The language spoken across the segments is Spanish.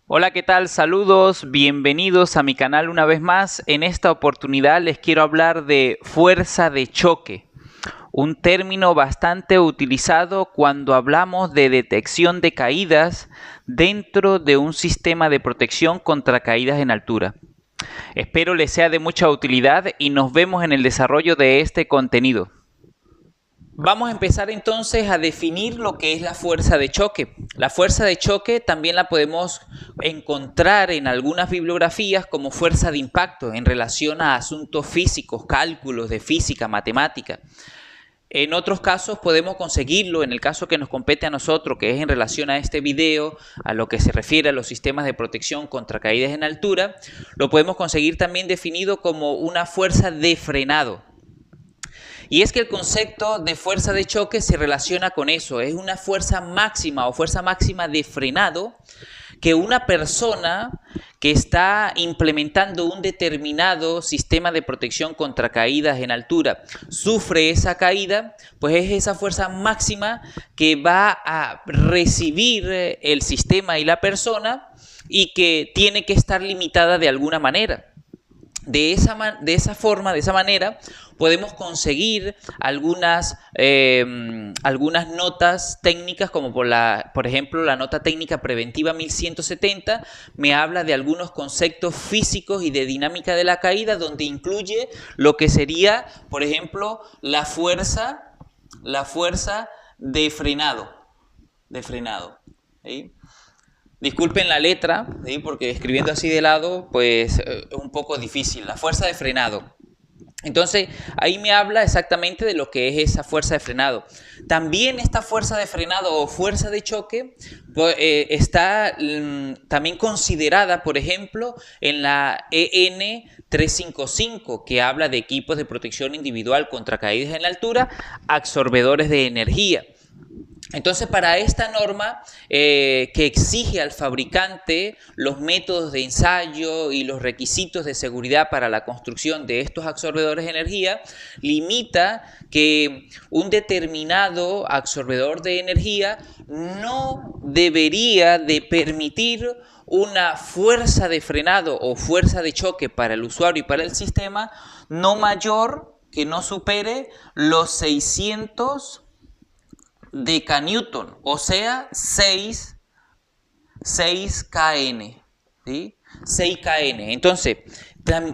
Hola, ¿qué tal? Saludos, bienvenidos a mi canal una vez más. En esta oportunidad les quiero hablar de fuerza de choque, un término bastante utilizado cuando hablamos de detección de caídas dentro de un sistema de protección contra caídas en altura. Espero les sea de mucha utilidad y nos vemos en el desarrollo de este contenido. Vamos a empezar entonces a definir lo que es la fuerza de choque. La fuerza de choque también la podemos encontrar en algunas bibliografías como fuerza de impacto en relación a asuntos físicos, cálculos de física, matemática. En otros casos podemos conseguirlo, en el caso que nos compete a nosotros, que es en relación a este video, a lo que se refiere a los sistemas de protección contra caídas en altura, lo podemos conseguir también definido como una fuerza de frenado. Y es que el concepto de fuerza de choque se relaciona con eso, es una fuerza máxima o fuerza máxima de frenado que una persona que está implementando un determinado sistema de protección contra caídas en altura sufre esa caída, pues es esa fuerza máxima que va a recibir el sistema y la persona y que tiene que estar limitada de alguna manera. De esa manera, podemos conseguir algunas notas técnicas, como por ejemplo, la nota técnica preventiva 1170, me habla de algunos conceptos físicos y de dinámica de la caída, donde incluye lo que sería, por ejemplo, la fuerza de frenado. ¿Sí? Disculpen la letra, ¿sí? Porque escribiendo así de lado, pues es un poco difícil. La fuerza de frenado. Entonces, ahí me habla exactamente de lo que es esa fuerza de frenado. También esta fuerza de frenado o fuerza de choque pues, está también considerada, por ejemplo, en la EN 355, que habla de equipos de protección individual contra caídas en la altura, absorbedores de energía. Entonces, para esta norma que exige al fabricante los métodos de ensayo y los requisitos de seguridad para la construcción de estos absorbedores de energía, limita que un determinado absorbedor de energía no debería de permitir una fuerza de frenado o fuerza de choque para el usuario y para el sistema no mayor, que no supere los 600 decanewton, o sea, 6 kN, ¿sí? 6 kN. Entonces,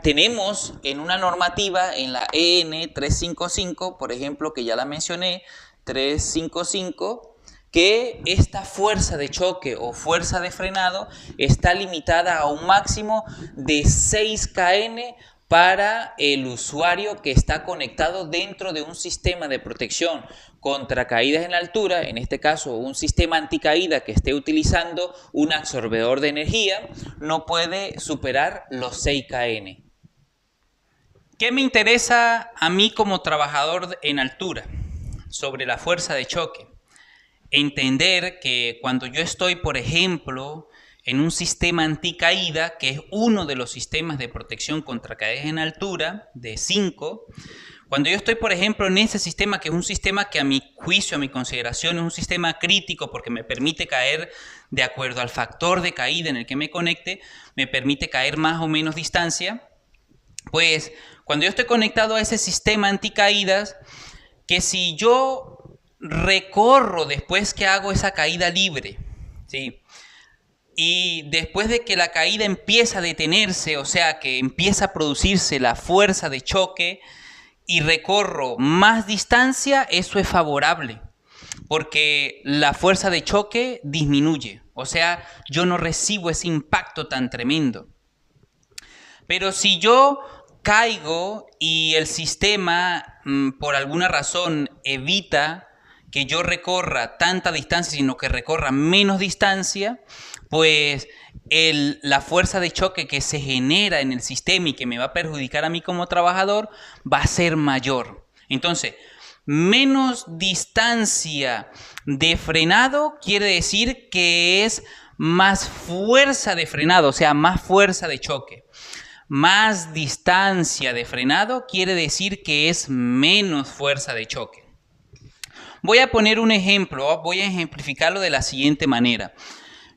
tenemos en una normativa, en la EN 355, por ejemplo, que ya la mencioné, 355, que esta fuerza de choque o fuerza de frenado está limitada a un máximo de 6 kN para el usuario que está conectado dentro de un sistema de protección contra caídas en altura, en este caso un sistema anticaída que esté utilizando un absorbedor de energía, no puede superar los 6 kN. ¿Qué me interesa a mí como trabajador en altura sobre la fuerza de choque? Entender que cuando yo estoy, por ejemplo, en un sistema anticaída, que es uno de los sistemas de protección contra caídas en altura, de 5, cuando yo estoy, por ejemplo, en ese sistema, que es un sistema que a mi juicio, a mi consideración, es un sistema crítico porque me permite caer de acuerdo al factor de caída en el que me conecte, me permite caer más o menos distancia, pues cuando yo estoy conectado a ese sistema anticaídas, que si yo recorro después que hago esa caída libre, ¿sí? Y después de que la caída empieza a detenerse, o sea, que empieza a producirse la fuerza de choque y recorro más distancia, eso es favorable, porque la fuerza de choque disminuye, o sea, yo no recibo ese impacto tan tremendo. Pero si yo caigo y el sistema, por alguna razón, evita que yo recorra tanta distancia, sino que recorra menos distancia, pues la fuerza de choque que se genera en el sistema y que me va a perjudicar a mí como trabajador va a ser mayor. Entonces, menos distancia de frenado quiere decir que es más fuerza de frenado, o sea, más fuerza de choque. Más distancia de frenado quiere decir que es menos fuerza de choque. Voy a poner un ejemplo, voy a ejemplificarlo de la siguiente manera.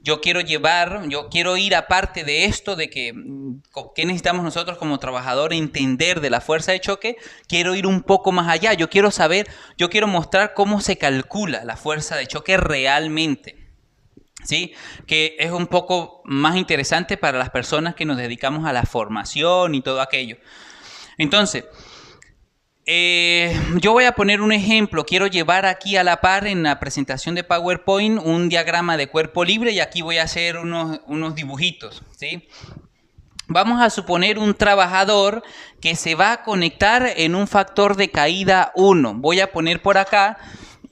yo quiero ir aparte de esto, de que ¿qué necesitamos nosotros como trabajadores entender de la fuerza de choque? Quiero ir un poco más allá, yo quiero mostrar cómo se calcula la fuerza de choque realmente, ¿sí? Que es un poco más interesante para las personas que nos dedicamos a la formación y todo aquello. Entonces, yo voy a poner un ejemplo, quiero llevar aquí a la par en la presentación de PowerPoint un diagrama de cuerpo libre y aquí voy a hacer unos dibujitos, ¿sí? Vamos a suponer un trabajador que se va a conectar en un factor de caída 1. Voy a poner por acá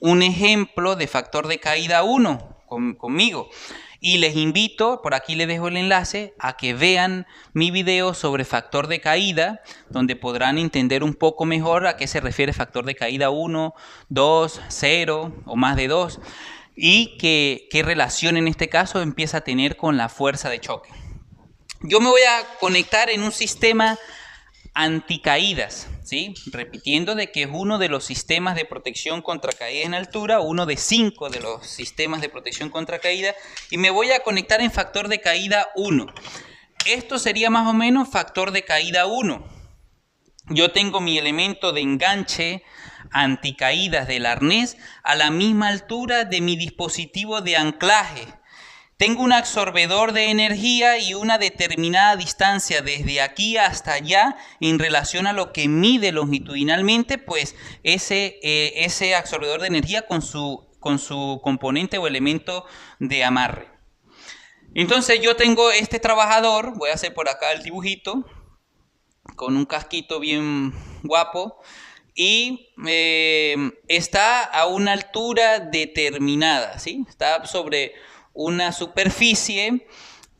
un ejemplo de factor de caída 1 conmigo. Y les invito, por aquí les dejo el enlace, a que vean mi video sobre factor de caída, donde podrán entender un poco mejor a qué se refiere factor de caída 1, 2, 0 o más de 2, y qué relación en este caso empieza a tener con la fuerza de choque. Yo me voy a conectar en un sistema anticaídas, ¿sí? Repitiendo de que es uno de los sistemas de protección contra caída en altura, uno de 5 de los sistemas de protección contra caída, y me voy a conectar en factor de caída 1. Esto sería más o menos factor de caída 1. Yo tengo mi elemento de enganche anticaídas del arnés a la misma altura de mi dispositivo de anclaje. Tengo un absorbedor de energía y una determinada distancia desde aquí hasta allá en relación a lo que mide longitudinalmente, pues ese absorbedor de energía con su componente o elemento de amarre. Entonces yo tengo este trabajador, voy a hacer por acá el dibujito, con un casquito bien guapo, y está a una altura determinada, ¿sí? Está sobre una superficie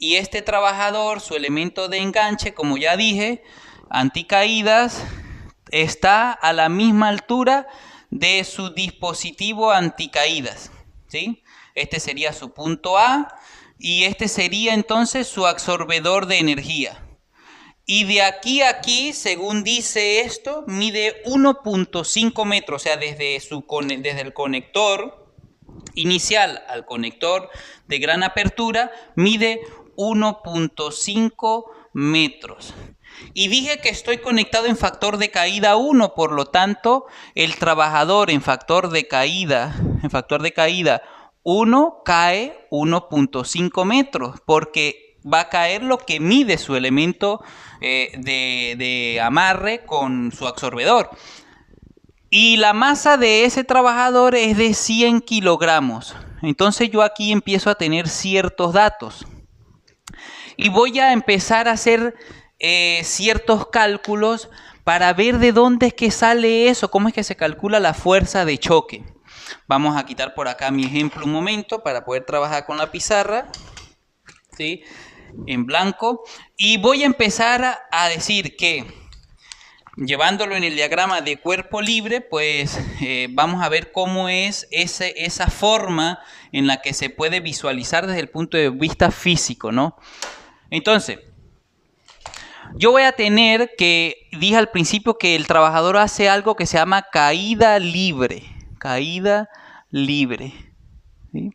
y este trabajador, su elemento de enganche, como ya dije, anticaídas, está a la misma altura de su dispositivo anticaídas, ¿sí? Este sería su punto A y este sería entonces su absorbedor de energía. Y de aquí a aquí, según dice esto, mide 1.5 metros, o sea, desde el conector inicial al conector de gran apertura mide 1.5 metros. Y dije que estoy conectado en factor de caída 1, por lo tanto, el trabajador en factor de caída 1 cae 1.5 metros, porque va a caer lo que mide su elemento de amarre con su absorbedor. Y la masa de ese trabajador es de 100 kilogramos. Entonces yo aquí empiezo a tener ciertos datos. Y voy a empezar a hacer ciertos cálculos para ver de dónde es que sale eso, cómo es que se calcula la fuerza de choque. Vamos a quitar por acá mi ejemplo un momento para poder trabajar con la pizarra, ¿sí? En blanco. Y voy a empezar a decir que, llevándolo en el diagrama de cuerpo libre, pues vamos a ver cómo es esa forma en la que se puede visualizar desde el punto de vista físico, ¿no? Entonces, yo voy a tener que, dije al principio que el trabajador hace algo que se llama caída libre. Caída libre, ¿sí?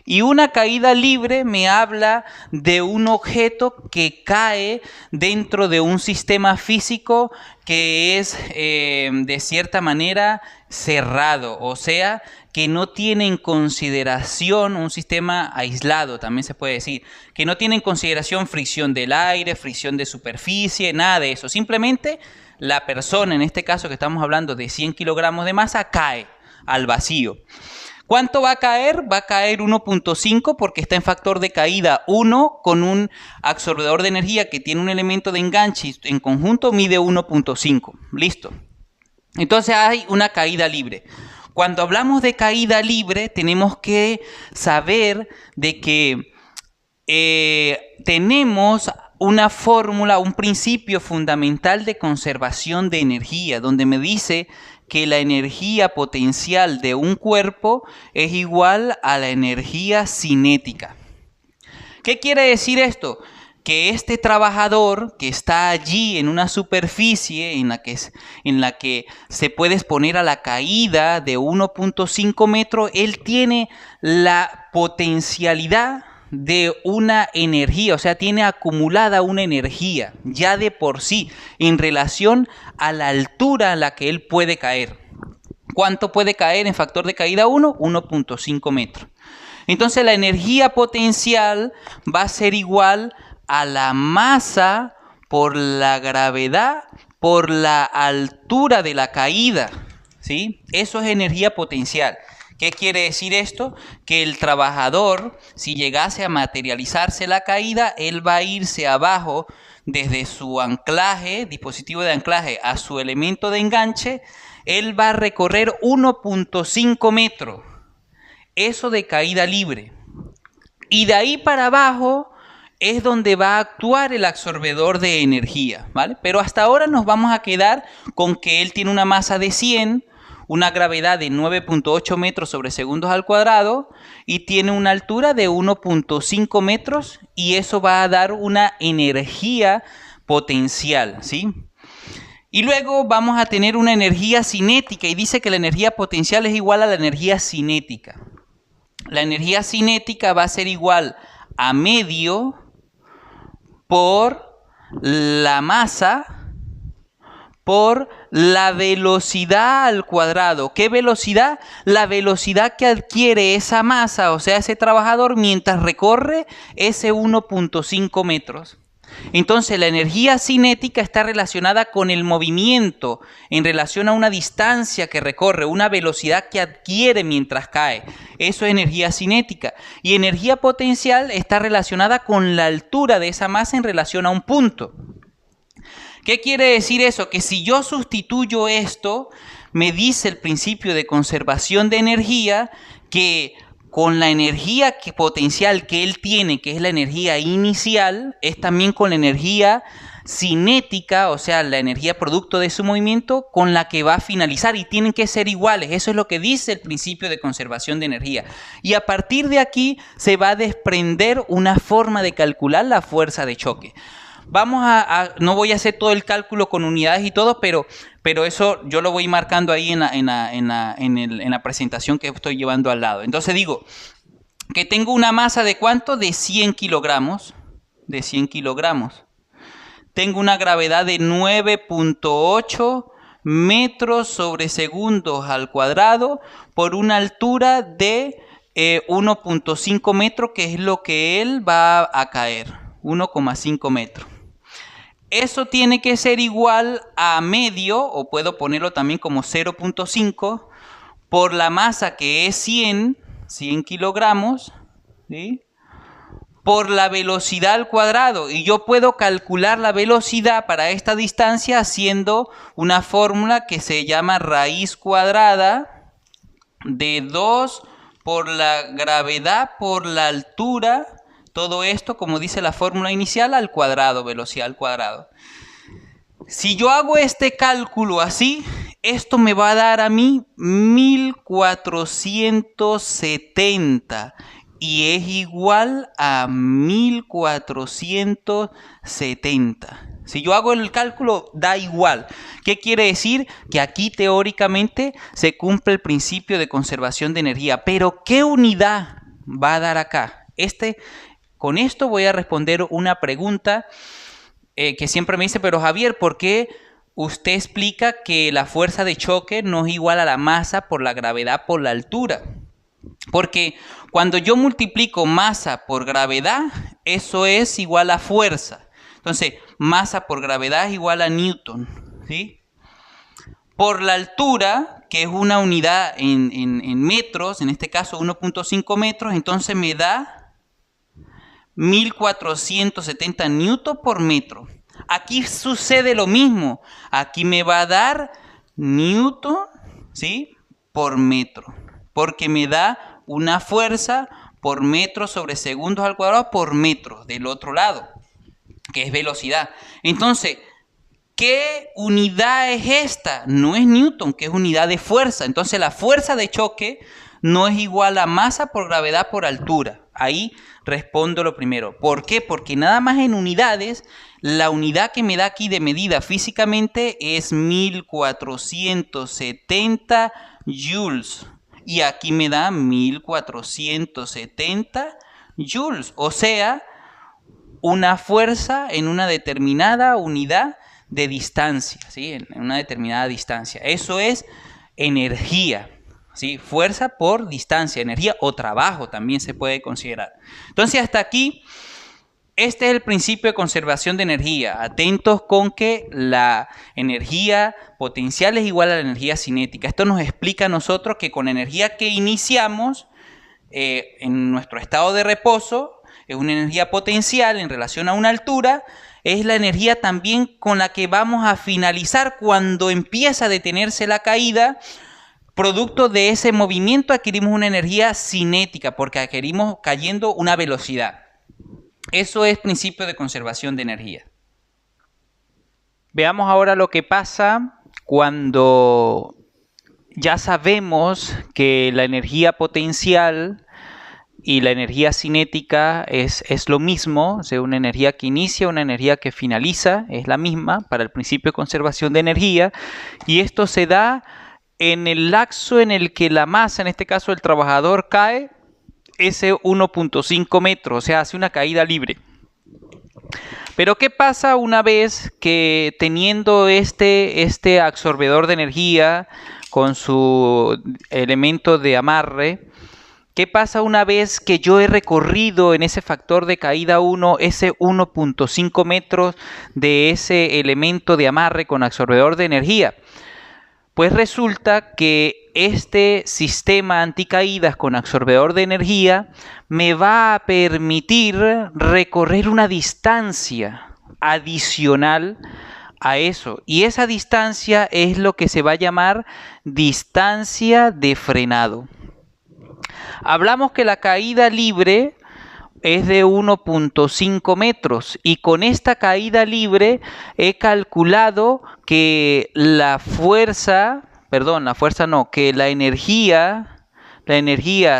Y una caída libre me habla de un objeto que cae dentro de un sistema físico que es de cierta manera cerrado, o sea, que no tiene en consideración un sistema aislado, también se puede decir, que no tiene en consideración fricción del aire, fricción de superficie, nada de eso. Simplemente la persona, en este caso que estamos hablando de 100 kilogramos de masa, cae al vacío. ¿Cuánto va a caer? Va a caer 1.5 porque está en factor de caída 1 con un absorbedor de energía que tiene un elemento de enganche y en conjunto mide 1.5. Listo. Entonces hay una caída libre. Cuando hablamos de caída libre tenemos que saber de que tenemos una fórmula, un principio fundamental de conservación de energía, donde me dice que la energía potencial de un cuerpo es igual a la energía cinética. ¿Qué quiere decir esto? Que este trabajador que está allí en una superficie en la que se puede exponer a la caída de 1.5 metros, él tiene la potencialidad de una energía, o sea, tiene acumulada una energía ya de por sí en relación a la altura a la que él puede caer. ¿Cuánto puede caer en factor de caída 1? 1.5 metros. Entonces la energía potencial va a ser igual a la masa por la gravedad por la altura de la caída, ¿sí? Eso es energía potencial. ¿Qué quiere decir esto? Que el trabajador, si llegase a materializarse la caída, él va a irse abajo desde su anclaje, dispositivo de anclaje, a su elemento de enganche, él va a recorrer 1.5 metros. Eso de caída libre. Y de ahí para abajo es donde va a actuar el absorbedor de energía, ¿vale? Pero hasta ahora nos vamos a quedar con que él tiene una masa de 100, una gravedad de 9.8 metros sobre segundos al cuadrado y tiene una altura de 1.5 metros y eso va a dar una energía potencial, ¿sí? Y luego vamos a tener una energía cinética y dice que la energía potencial es igual a la energía cinética. La energía cinética va a ser igual a medio por la masa por la velocidad al cuadrado. ¿Qué velocidad? La velocidad que adquiere esa masa, o sea, ese trabajador mientras recorre ese 1.5 metros. Entonces, la energía cinética está relacionada con el movimiento en relación a una distancia que recorre, una velocidad que adquiere mientras cae. Eso es energía cinética. Y energía potencial está relacionada con la altura de esa masa en relación a un punto. ¿Qué quiere decir eso? Que si yo sustituyo esto, me dice el principio de conservación de energía que con la energía potencial que él tiene, que es la energía inicial, es también con la energía cinética, o sea, la energía producto de su movimiento, con la que va a finalizar y tienen que ser iguales. Eso es lo que dice el principio de conservación de energía. Y a partir de aquí se va a desprender una forma de calcular la fuerza de choque. No voy a hacer todo el cálculo con unidades y todo, pero eso yo lo voy marcando ahí en la presentación que estoy llevando al lado. Entonces digo que tengo una masa de ¿cuánto? De 100 kilogramos. De 100 kilogramos. Tengo una gravedad de 9.8 metros sobre segundos al cuadrado por una altura de 1.5 metros, que es lo que él va a caer. 1,5 metros. Eso tiene que ser igual a medio, o puedo ponerlo también como 0.5, por la masa que es 100 kilogramos, ¿sí? Por la velocidad al cuadrado. Y yo puedo calcular la velocidad para esta distancia haciendo una fórmula que se llama raíz cuadrada de 2 por la gravedad por la altura. Todo esto, como dice la fórmula inicial, al cuadrado, velocidad al cuadrado. Si yo hago este cálculo así, esto me va a dar a mí 1470 y es igual a 1470. Si yo hago el cálculo, da igual. ¿Qué quiere decir? Que aquí teóricamente se cumple el principio de conservación de energía. Pero ¿qué unidad va a dar acá? Con esto voy a responder una pregunta que siempre me dice, pero Javier, ¿por qué usted explica que la fuerza de choque no es igual a la masa por la gravedad por la altura? Porque cuando yo multiplico masa por gravedad, eso es igual a fuerza. Entonces, masa por gravedad es igual a Newton, ¿sí? Por la altura, que es una unidad en metros, en este caso 1.5 metros, entonces me da 1470 newton por metro. Aquí sucede lo mismo. Aquí me va a dar newton, ¿sí? Por metro. Porque me da una fuerza por metro sobre segundos al cuadrado por metro del otro lado, que es velocidad. Entonces, ¿qué unidad es esta? No es newton, que es unidad de fuerza. Entonces, la fuerza de choque no es igual a masa por gravedad por altura. Ahí respondo lo primero. ¿Por qué? Porque nada más en unidades, la unidad que me da aquí de medida físicamente es 1470 joules. Y aquí me da 1470 joules, o sea, una fuerza en una determinada unidad de distancia, ¿sí? En una determinada distancia. Eso es energía, ¿sí? Fuerza por distancia, energía o trabajo también se puede considerar. Entonces, hasta aquí, este es el principio de conservación de energía. Atentos con que la energía potencial es igual a la energía cinética. Esto nos explica a nosotros que con la energía que iniciamos en nuestro estado de reposo, es una energía potencial en relación a una altura, es la energía también con la que vamos a finalizar cuando empieza a detenerse la caída. Producto de ese movimiento adquirimos una energía cinética porque adquirimos cayendo una velocidad. Eso es principio de conservación de energía. Veamos ahora lo que pasa cuando ya sabemos que la energía potencial y la energía cinética es lo mismo, o sea, una energía que inicia, una energía que finaliza, es la misma para el principio de conservación de energía, y esto se da en el lapso en el que la masa, en este caso el trabajador, cae ese 1.5 metros, o sea, hace una caída libre. Pero ¿qué pasa una vez que teniendo este absorbedor de energía con su elemento de amarre, ¿qué pasa una vez que yo he recorrido en ese factor de caída 1 ese 1.5 metros de ese elemento de amarre con absorbedor de energía? Pues resulta que este sistema anticaídas con absorbedor de energía me va a permitir recorrer una distancia adicional a eso. Y esa distancia es lo que se va a llamar distancia de frenado. Hablamos que la caída libre es de 1.5 metros y con esta caída libre he calculado que que la energía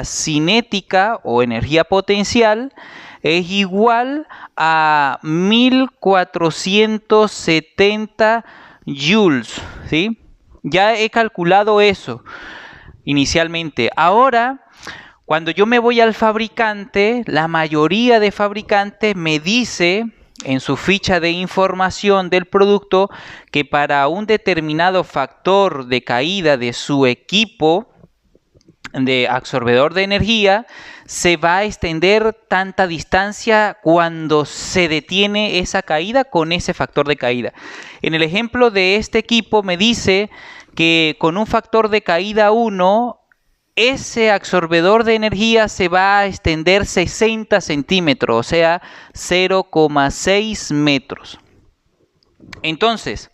cinética o energía potencial es igual a 1470 joules, ¿sí? Ya he calculado eso inicialmente. Ahora, cuando yo me voy al fabricante, la mayoría de fabricantes me dice en su ficha de información del producto que para un determinado factor de caída de su equipo de absorbedor de energía se va a extender tanta distancia cuando se detiene esa caída con ese factor de caída. En el ejemplo de este equipo me dice que con un factor de caída 1, ese absorbedor de energía se va a extender 60 centímetros, o sea, 0,6 metros. Entonces,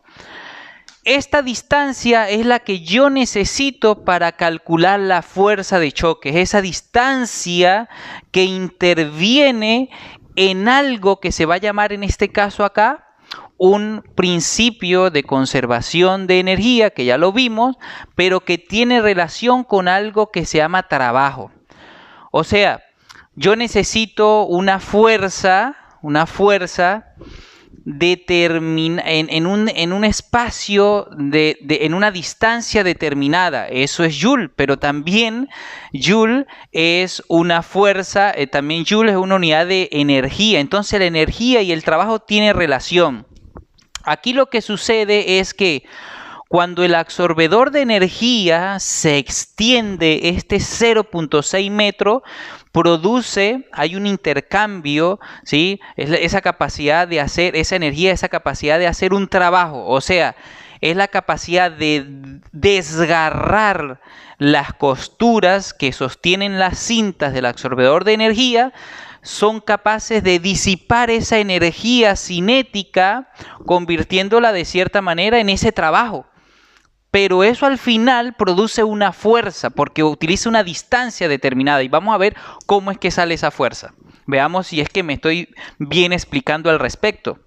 esta distancia es la que yo necesito para calcular la fuerza de choque. Es esa distancia que interviene en algo que se va a llamar en este caso acá un principio de conservación de energía, que ya lo vimos, pero que tiene relación con algo que se llama trabajo. O sea, yo necesito una fuerza en un espacio, en una distancia determinada. Eso es Joule, pero también Joule es una fuerza, también Joule es una unidad de energía. Entonces la energía y el trabajo tienen relación. Aquí lo que sucede es que cuando el absorbedor de energía se extiende este 0.6 metros, hay un intercambio, ¿sí? Esa capacidad de hacer, esa energía, esa capacidad de hacer un trabajo, o sea, es la capacidad de desgarrar las costuras que sostienen las cintas del absorbedor de energía, son capaces de disipar esa energía cinética, convirtiéndola de cierta manera en ese trabajo. Pero eso al final produce una fuerza porque utiliza una distancia determinada y vamos a ver cómo es que sale esa fuerza. Veamos si es que me estoy bien explicando al respecto.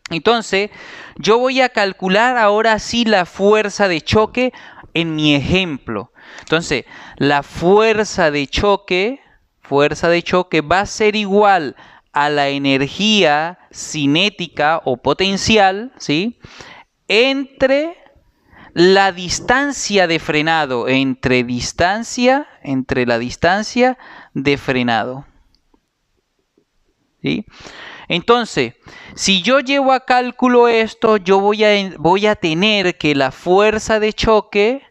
Entonces, yo voy a calcular ahora sí la fuerza de choque en mi ejemplo. Entonces, la fuerza de choque va a ser igual a la energía cinética o potencial, ¿sí? Entre la distancia de frenado, entre la distancia de frenado. ¿sí? Entonces, si yo llevo a cálculo esto, yo voy a tener que la fuerza de choque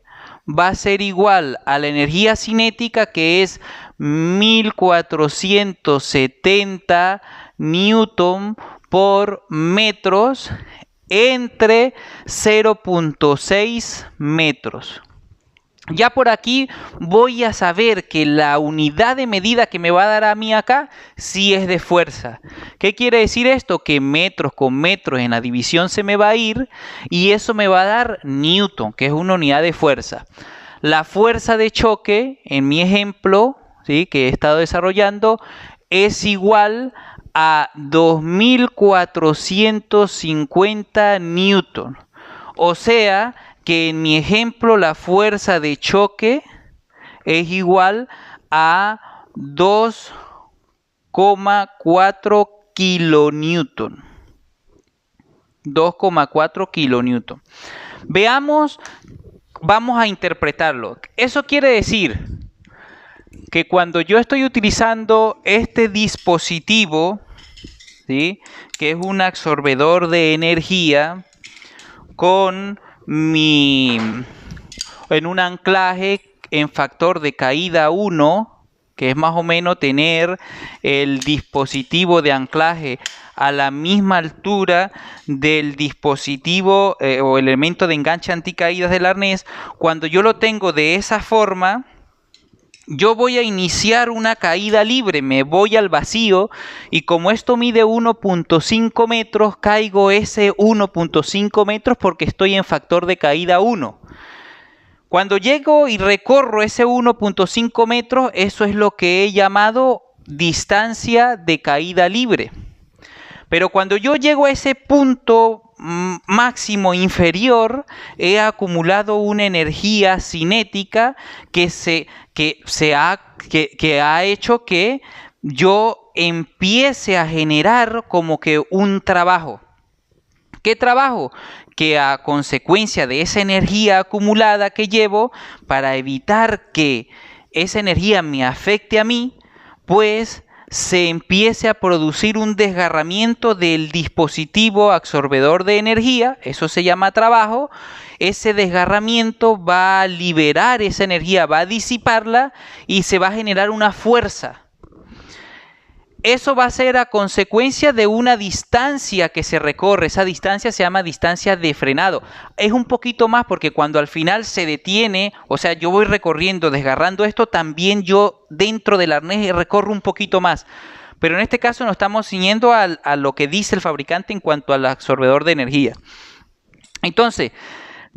va a ser igual a la energía cinética, que es 1470 newton por metros entre 0.6 metros. Ya por aquí voy a saber que la unidad de medida que me va a dar a mí acá sí es de fuerza. ¿Qué quiere decir esto? Que metros con metros en la división se me va a ir y eso me va a dar newton, que es una unidad de fuerza. La fuerza de choque, en mi ejemplo, ¿sí?, que he estado desarrollando, es igual a 2450 newton. O sea que en mi ejemplo la fuerza de choque es igual a 2,4 kilonewton. 2,4 kilonewton. Veamos, vamos a interpretarlo. Eso quiere decir que cuando yo estoy utilizando este dispositivo, ¿sí?, que es un absorbedor de energía, en un anclaje en factor de caída 1, que es más o menos tener el dispositivo de anclaje a la misma altura del dispositivo o elemento de enganche anticaídas del arnés. Cuando yo lo tengo de esa forma, yo voy a iniciar una caída libre, me voy al vacío y como esto mide 1.5 metros, caigo ese 1.5 metros porque estoy en factor de caída 1. Cuando llego y recorro ese 1.5 metros, eso es lo que he llamado distancia de caída libre. Pero cuando yo llego a ese punto máximo inferior, he acumulado una energía cinética que ha hecho que yo empiece a generar como que un trabajo. ¿Qué trabajo? Que a consecuencia de esa energía acumulada que llevo, para evitar que esa energía me afecte a mí, pues se empiece a producir un desgarramiento del dispositivo absorbedor de energía, eso se llama trabajo. Ese desgarramiento va a liberar esa energía, va a disiparla y se va a generar una fuerza. Eso va a ser a consecuencia de una distancia que se recorre. Esa distancia se llama distancia de frenado. Es un poquito más porque cuando al final se detiene, o sea, yo voy recorriendo, desgarrando esto, también yo dentro del arnés recorro un poquito más. Pero en este caso nos estamos ciñendo a lo que dice el fabricante en cuanto al absorbedor de energía. Entonces,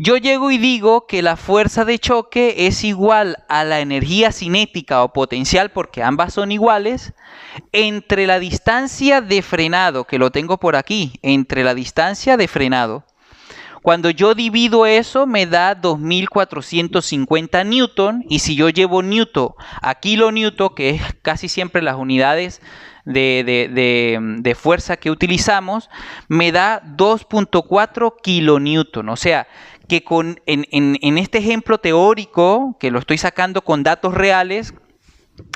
yo llego y digo que la fuerza de choque es igual a la energía cinética o potencial, porque ambas son iguales, entre la distancia de frenado, que lo tengo por aquí, entre la distancia de frenado. Cuando yo divido eso me da 2450 newton, y si yo llevo newton a kilonewton, que es casi siempre las unidades de fuerza que utilizamos, me da 2.4 kilonewton. O sea, que en este ejemplo teórico, que lo estoy sacando con datos reales,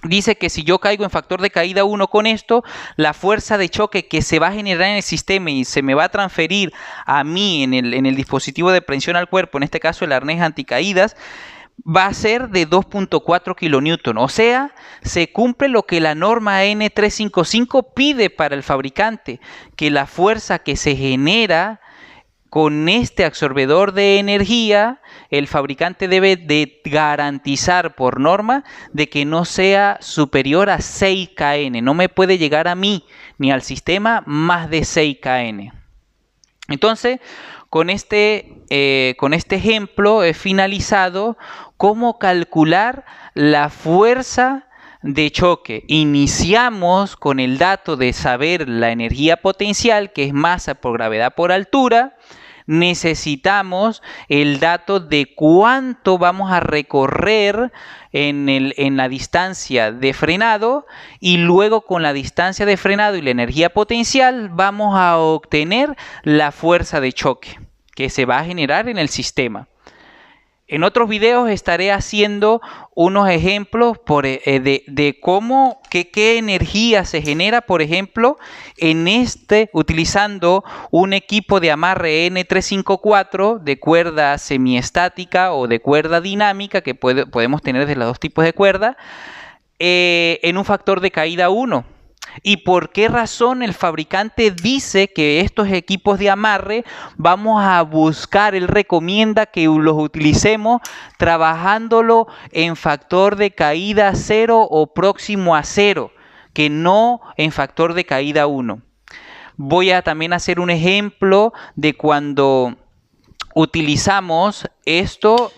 dice que si yo caigo en factor de caída 1 con esto, la fuerza de choque que se va a generar en el sistema y se me va a transferir a mí en el dispositivo de prensión al cuerpo, en este caso el arnés anticaídas, va a ser de 2.4 kilonewton. O sea, se cumple lo que la norma N355 pide para el fabricante, que la fuerza que se genera con este absorbedor de energía, el fabricante debe de garantizar por norma de que no sea superior a 6 kN. No me puede llegar a mí ni al sistema más de 6 kN. Entonces, con este ejemplo he finalizado cómo calcular la fuerza de choque. Iniciamos con el dato de saber la energía potencial, que es masa por gravedad por altura. Necesitamos el dato de cuánto vamos a recorrer en la distancia de frenado, y luego con la distancia de frenado y la energía potencial vamos a obtener la fuerza de choque que se va a generar en el sistema. En otros videos estaré haciendo unos ejemplos de cómo, qué energía se genera, por ejemplo, utilizando un equipo de amarre N354 de cuerda semiestática o de cuerda dinámica, que podemos tener de los dos tipos de cuerda, en un factor de caída 1. ¿Y por qué razón el fabricante dice que estos equipos de amarre vamos a buscar? Él recomienda que los utilicemos trabajándolo en factor de caída 0 o próximo a 0, que no en factor de caída 1. Voy a también hacer un ejemplo de cuando utilizamos estos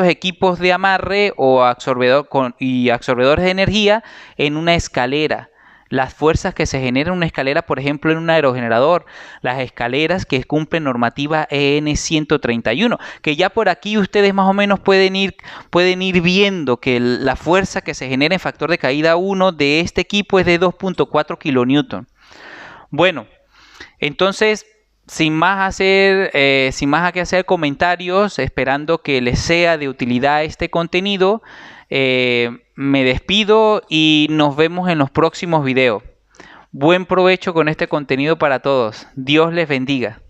equipos de amarre o absorbedores de energía en una escalera. Las fuerzas que se generan en una escalera, por ejemplo, en un aerogenerador, las escaleras que cumplen normativa EN 131, que ya por aquí ustedes más o menos pueden ir viendo que la fuerza que se genera en factor de caída 1 de este equipo es de 2.4 kilonewton. Bueno, entonces, sin más que hacer comentarios, esperando que les sea de utilidad este contenido, me despido y nos vemos en los próximos videos. Buen provecho con este contenido para todos. Dios les bendiga.